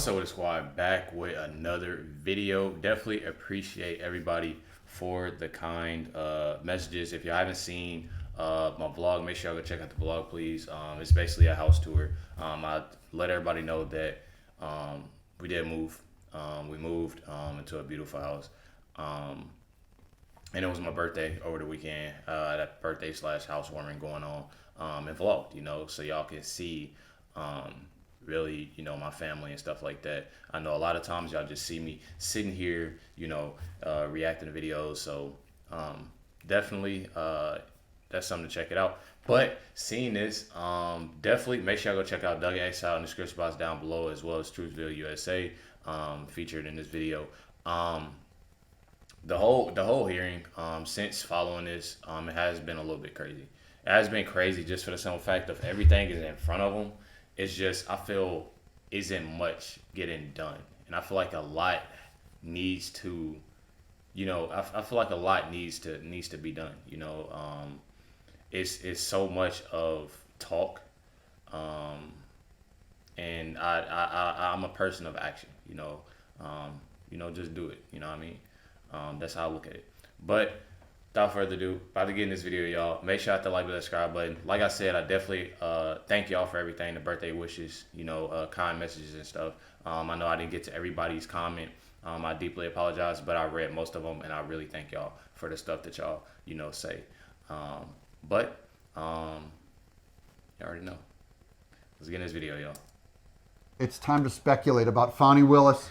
What's up with the squad? Back with another video. Definitely appreciate everybody for the kind messages. If you haven't seen my vlog, make sure y'all go check out the vlog, please. It's basically a house tour. I let everybody know that we did move. We moved into a beautiful house. And it was my birthday over the weekend. That birthday / housewarming going on and vlogged, so y'all can see really, my family and stuff like that. I know a lot of times y'all just see me sitting here, reacting to videos. So definitely that's something to check it out. But seeing this, definitely make sure y'all go check out Doug X out in the description box down below, as well as Truthville USA, featured in this video. The whole hearing, since following this, it has been a little bit crazy. It has been crazy just for the simple fact of everything is in front of them. It's just, I feel, isn't much getting done. And I feel like a lot needs to, I feel like a lot needs to be done. It's so much of talk. And I'm a person of action, just do it. You know what I mean? That's how I look at it. But without further ado, about to get in this video, y'all. Make sure I hit the like and subscribe button. Like I said, I definitely thank y'all for everything, the birthday wishes, kind messages and stuff. I know I didn't get to everybody's comment. I deeply apologize, but I read most of them, and I really thank y'all for the stuff that y'all, say. But you already know. Let's get in this video, y'all. It's time to speculate about Fani Willis.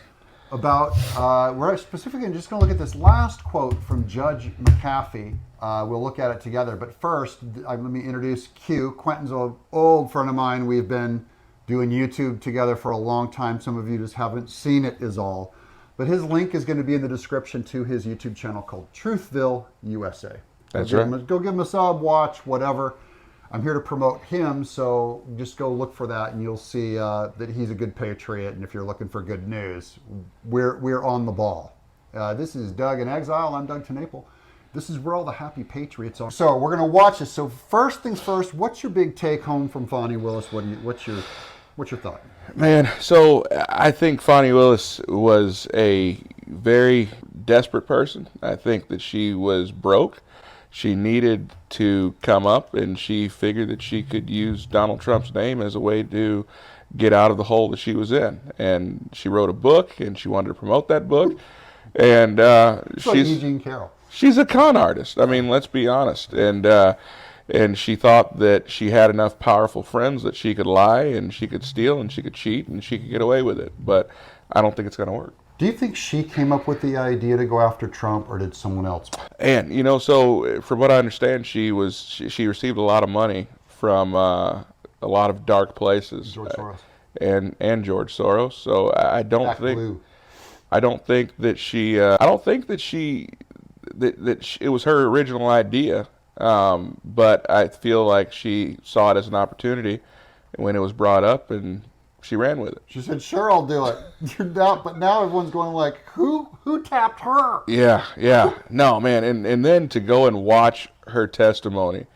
We're specifically just going to look at this last quote from Judge McAfee. We'll look at it together. But first, let me introduce Q. Quentin's an old friend of mine. We've been doing YouTube together for a long time. Some of you just haven't seen it is all. But his link is going to be in the description to his YouTube channel called Truthville USA. That's right. Go give him a sub, watch, whatever. I'm here to promote him, so just go look for that, and you'll see that he's a good patriot. And if you're looking for good news, we're on the ball. This is Doug in Exile. I'm Doug TeNapel. This is where all the happy patriots are. So we're going to watch this. So first things first, what's your big take home from Fani Willis? What's your thought? Man, so I think Fani Willis was a very desperate person. I think that she was broke. She needed to come up, and she figured that she could use Donald Trump's name as a way to get out of the hole that she was in. And she wrote a book, and she wanted to promote that book. And she's like Eugene Carroll. She's a con artist. I mean, let's be honest. And she thought that she had enough powerful friends that she could lie, and she could steal, and she could cheat, and she could get away with it. But I don't think it's going to work. Do you think she came up with the idea to go after Trump, or did someone else? And so from what I understand, she received a lot of money from a lot of dark places. George Soros. And George Soros. So I don't think that it was her original idea. But I feel like she saw it as an opportunity when it was brought up, and she ran with it. She said, "Sure, I'll do it." But now everyone's going like, "Who tapped her?" Yeah. No, man. And then to go and watch her testimony.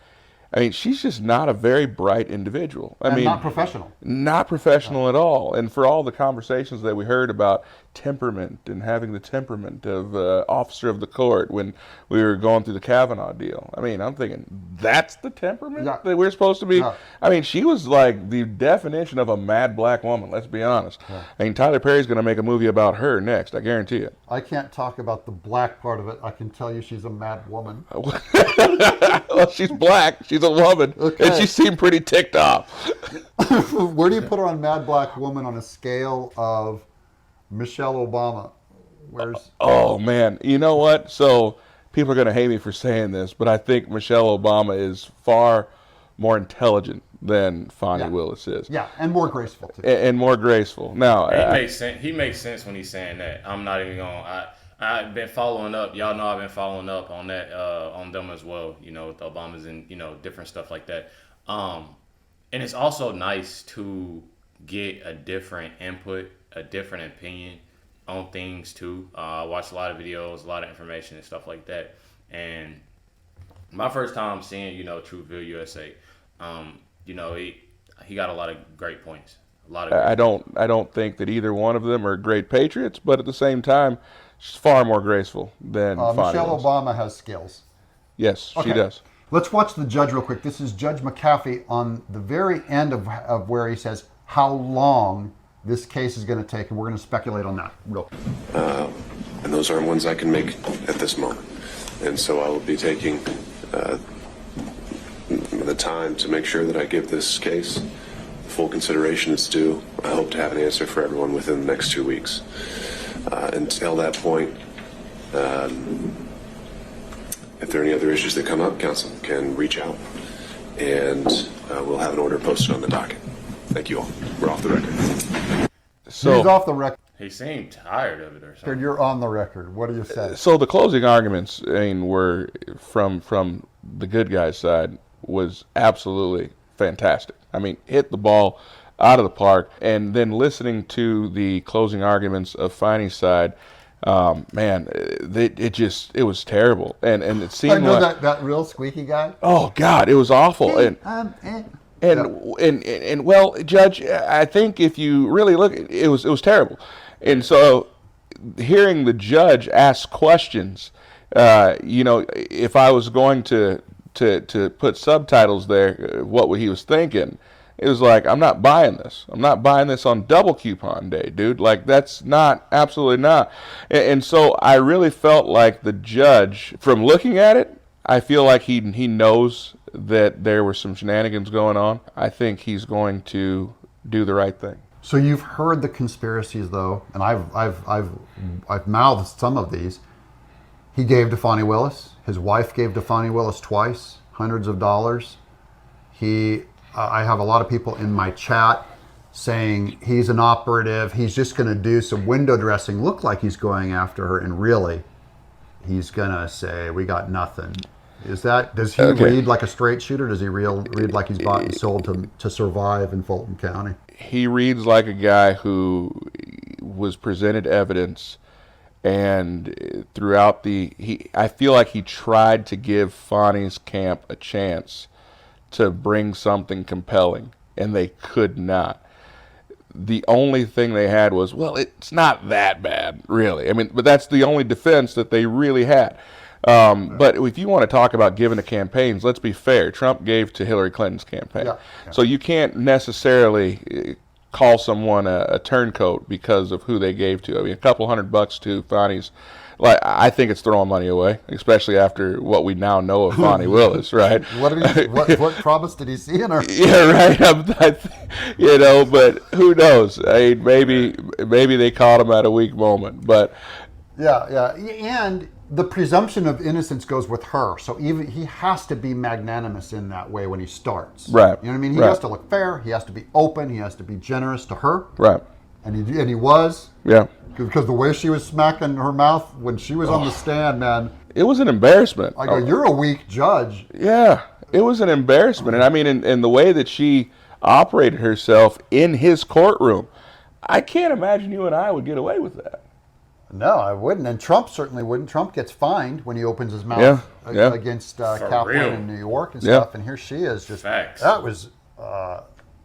I mean, she's just not a very bright individual. I mean, not professional. Not professional at all. And for all the conversations that we heard about temperament and having the temperament of officer of the court when we were going through the Kavanaugh deal, I mean, I'm thinking, that's the temperament that we're supposed to be? Yeah. I mean, she was like the definition of a mad black woman, let's be honest. Yeah. I mean, Tyler Perry's going to make a movie about her next, I guarantee it. I can't talk about the black part of it. I can tell you she's a mad woman. Well, she's black. She's a woman. Okay. And she seemed pretty ticked off. Where do you put her on mad black woman on a scale of Michelle Obama? Oh, man. You know what? So people are going to hate me for saying this, but I think Michelle Obama is far more intelligent than Fani Willis is. Yeah, and more graceful, too. And more graceful. Now, he makes sense when he's saying that. I'm not even going to... I've been following up. Y'all know I've been following up on that, on them as well, with the Obamas and, different stuff like that. And it's also nice to get a different input, a different opinion on things too. I watched a lot of videos, a lot of information and stuff like that. And my first time seeing, Truthville USA, he got a lot of great points. A lot of great I don't think that either one of them are great patriots, but at the same time, she's far more graceful than Fani Michelle Willis. Obama has skills. Yes, she Okay. does. Let's watch the judge real quick. This is Judge McAfee on the very end of where he says how long this case is going to take, and we're going to speculate on that real quick. And those aren't ones I can make at this moment. And so I will be taking the time to make sure that I give this case full consideration it's due. I hope to have an answer for everyone within the next 2 weeks. Until that point, if there are any other issues that come up, counsel can reach out, and we'll have an order posted on the docket. Thank you all. We're off the record. So He's off the record. He seemed tired of it or something. You're on the record. What do you say? So the closing arguments, I mean, were from the good guy's side was absolutely fantastic. I mean, hit the ball out of the park, and then listening to the closing arguments of Fani's side, man, it was terrible, and it seemed I know like that real squeaky guy. oh God, it was awful, and well, Judge, I think if you really look, it was terrible, and so hearing the judge ask questions, if I was going to put subtitles there, what he was thinking, it was like, I'm not buying this. I'm not buying this on double coupon day, dude. Like, that's not, absolutely not. And so I really felt like the judge, from looking at it, I feel like he knows that there were some shenanigans going on. I think he's going to do the right thing. So you've heard the conspiracies, though, and I've mouthed some of these. He gave to Fani Willis. His wife gave to Fani Willis twice, hundreds of dollars. I have a lot of people in my chat saying he's an operative. He's just going to do some window dressing, look like he's going after her, and really, he's going to say, we got nothing. Does he read like a straight shooter? Does he read like he's bought and sold to survive in Fulton County? He reads like a guy who was presented evidence, and throughout I feel like he tried to give Fani's camp a chance to bring something compelling, and they could not. The only thing they had was, well, it's not that bad, really. I mean, but that's the only defense that they really had. But if you want to talk about giving to campaigns, let's be fair. Trump gave to Hillary Clinton's campaign. Yeah. So you can't necessarily call someone a turncoat because of who they gave to. I mean, a couple $100 to Fani's, like, I think it's throwing money away, especially after what we now know of Fani Willis, right? What promise did he see in her? Yeah, right. But who knows? I mean, maybe they caught him at a weak moment, but Yeah, and the presumption of innocence goes with her. So even he has to be magnanimous in that way when he starts. Right. You know what I mean? He Right. has to look fair. He has to be open. He has to be generous to her. right, And he was. yeah. Because the way she was smacking her mouth when she was on the stand, man, It was an embarrassment. I go, you're a weak judge. Yeah, it was an embarrassment. And I mean, in the way that she operated herself in his courtroom, I can't imagine you and I would get away with that. No, I wouldn't. And Trump certainly wouldn't. Trump gets fined when he opens his mouth Yeah. against Kaplan real. in New York and Yeah. stuff. And here she is just, Facts. that was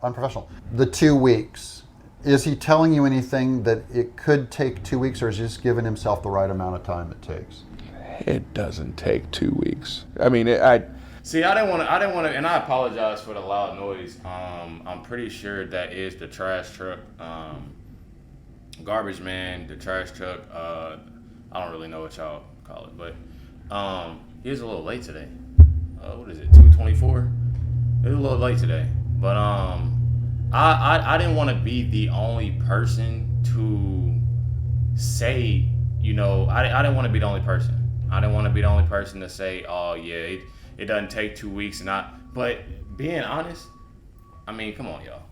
unprofessional. The 2 weeks. Is he telling you anything that it could take 2 weeks, or is he just giving himself the right amount of time it takes? It doesn't take 2 weeks. I mean, See, I didn't want to, and I apologize for the loud noise. I'm pretty sure that is the trash truck, garbage man, the trash truck. I don't really know what y'all call it, but he was a little late today. What is it, 2:24? It was a little late today, but I didn't want to be the only person to say, I didn't want to be the only person. I didn't want to be the only person to say, oh yeah, it doesn't take 2 weeks, but being honest, I mean, come on, y'all.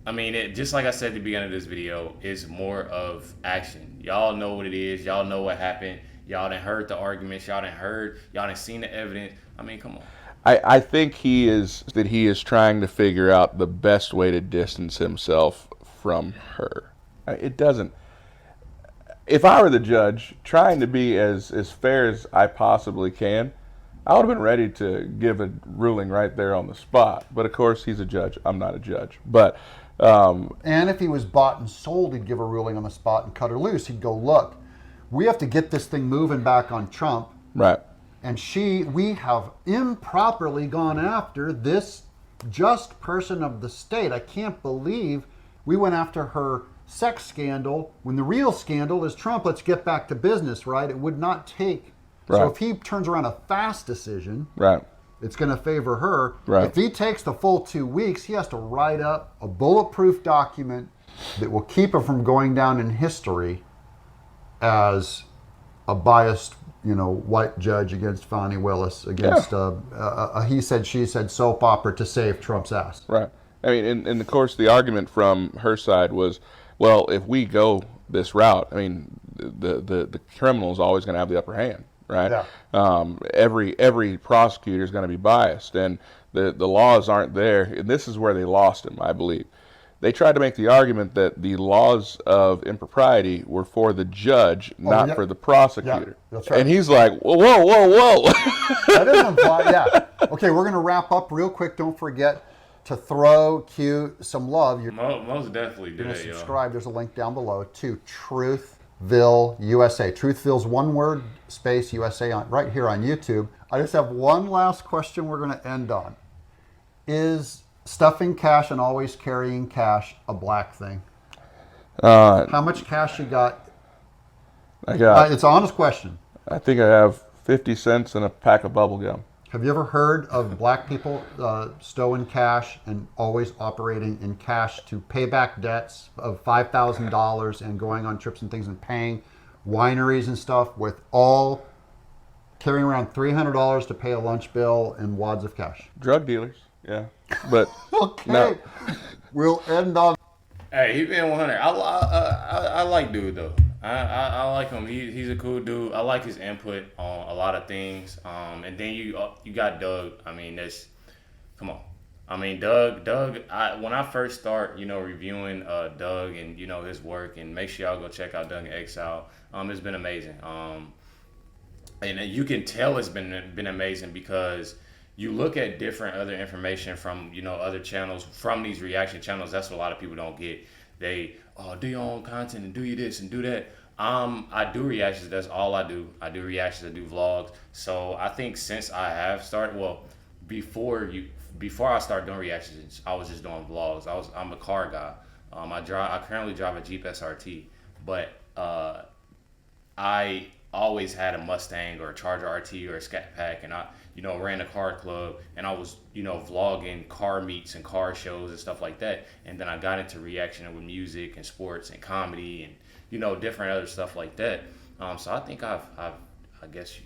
I mean, just like I said at the beginning of this video, it's more of action. Y'all know what it is. Y'all know what happened. Y'all done heard the arguments. Y'all done seen the evidence. I mean, come on. I think he is trying to figure out the best way to distance himself from her. It doesn't. If I were the judge, trying to be as fair as I possibly can, I would have been ready to give a ruling right there on the spot. But of course, he's a judge. I'm not a judge. But And if he was bought and sold, he'd give a ruling on the spot and cut her loose. He'd go, look, we have to get this thing moving back on Trump. right, And we have improperly gone after this just person of the state. I can't believe we went after her sex scandal when the real scandal is Trump. Let's get back to business, right? It would not take. So Right. if he turns around a fast decision, right, it's going to favor her. Right. If he takes the full 2 weeks, he has to write up a bulletproof document that will keep him from going down in history as a biased, white judge against Fani Willis, against a he said, she said soap opera to save Trump's ass. right. I mean, and of course, the argument from her side was, well, if we go this route, I mean, the criminal is always going to have the upper hand, right? Yeah. Every prosecutor is going to be biased, and the laws aren't there. And this is where they lost him, I believe. They tried to make the argument that the laws of impropriety were for the judge, not yeah. for the prosecutor. Yeah, that's right. And he's like, whoa, whoa, whoa. That doesn't imply, yeah. Okay, we're going to wrap up real quick. Don't forget to throw Q some love. You're Most definitely do going to that, yo. subscribe. There's a link down below to Truthville USA. Truthville's one word, space USA, right here on YouTube. I just have one last question we're going to end on. Is stuffing cash and always carrying cash a black thing? How much cash you got? I got, It's an honest question. I think I have 50 cents and a pack of bubble gum. Have you ever heard of black people stowing cash and always operating in cash to pay back debts of $5,000 and going on trips and things and paying wineries and stuff with all carrying around $300 to pay a lunch bill and wads of cash? Drug dealers, yeah. But Okay. no. We'll end on. Hey, he been 100. I like dude though. I like him. He's a cool dude. I like his input on a lot of things. And then you got Doug. I mean, come on. I mean, Doug. When I first start, reviewing Doug and his work, and make sure y'all go check out Doug in Exile. It's been amazing. And you can tell it's been amazing because you look at different other information from other channels, from these reaction channels. That's what a lot of people don't get. They do your own content and do you this and do that. I do reactions. That's all I do. I do reactions. I do vlogs. So I think since I have started, before I started doing reactions, I was just doing vlogs. I'm a car guy. I currently drive a Jeep SRT, but I always had a Mustang or a Charger RT or a Scat Pack, and I ran a car club, and I was vlogging car meets and car shows and stuff like that. And then I got into reaction with music and sports and comedy and different other stuff like that. So I think I guess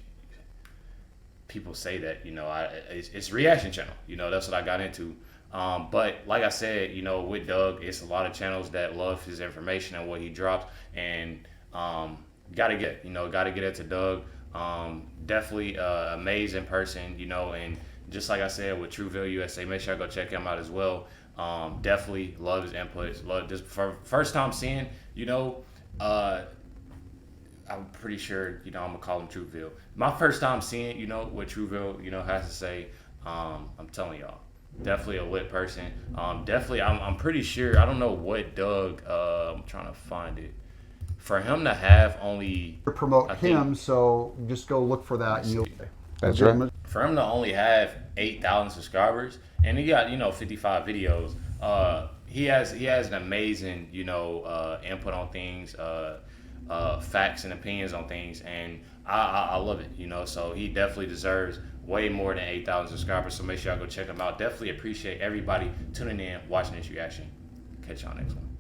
people say that it's reaction channel. That's what I got into. But like I said, with Doug, it's a lot of channels that love his information and what he drops, and gotta get it to Doug. Definitely amazing person, and just like I said with Truthville USA, make sure I go check him out as well. Definitely love his inputs. Love this for first time seeing, I'm pretty sure, I'm gonna call him Truthville. My first time seeing, what Truthville, has to say. I'm telling y'all, definitely a lit person. Definitely, I'm pretty sure. I don't know what Doug. I'm trying to find it. For him to have only Promote him, so just go look for that. And you'll. That's right. For him to only have 8,000 subscribers, and he got 55 videos. He has an amazing input on things, facts and opinions on things, and I love it. So he definitely deserves way more than 8,000 subscribers. So make sure y'all go check him out. Definitely appreciate everybody tuning in, watching this reaction. Catch y'all next one.